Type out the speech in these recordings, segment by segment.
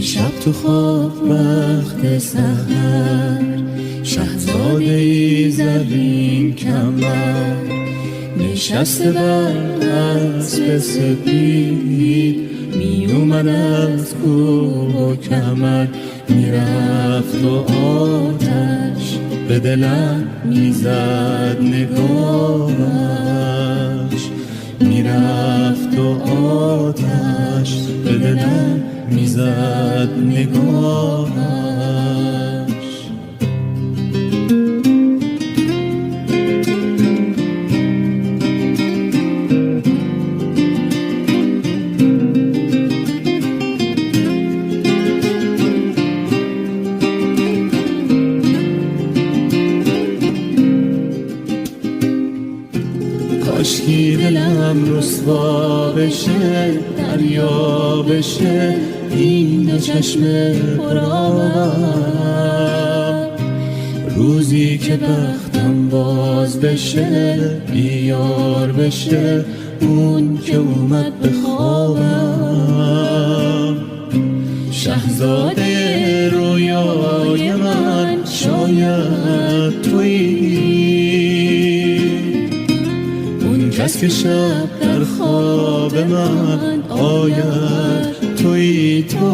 شب تو خواب وقت سحر، شهزاده ای زرین کمر، نشسته بر اسب سپید، می اومد از کوه و کمر، میرفت و آتش به دلم میزد نگاهش، میرفت و آتش به دلم میزد نگاهش. کاشکی دلم رسوا بشه، دریا بشه این دو چشم پرآب، روزی که بختم باز بشه، بیار بشه اون که اومد به خوابم. شهزاده رویای من شاید تویی، کس که شب در خواب من آید توی تو.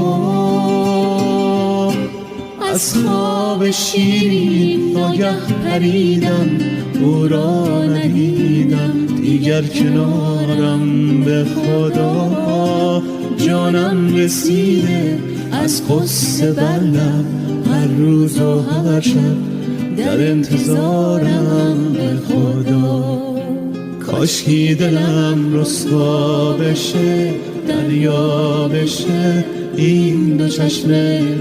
از خواب شیرین ناگه پریدم، او را ندیدم دیگر کنارم، به خدا جانم رسیده از قصه بر لب، هر روز و هر شب در انتظارم، به خدا. کاشکی دلم رسوا بشه، دریا بشه این دو چشم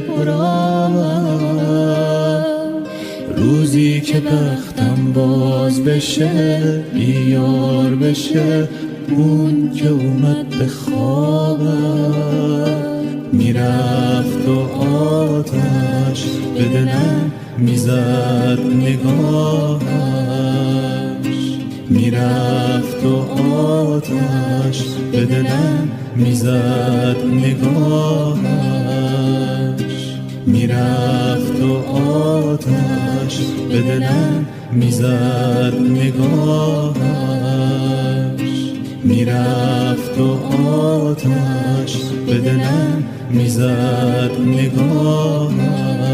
پرآب، روزی که بختم باز بشه، بیار بشه اون که اومد به خوابم. میرفت و آتش به دلم میزد نگاهش، میرفت و آتش به دلم میزد نگاهش، میرفت و آتش به دلم میزد نگاهش، میرفت و آتش به دلم میزد نگاهش.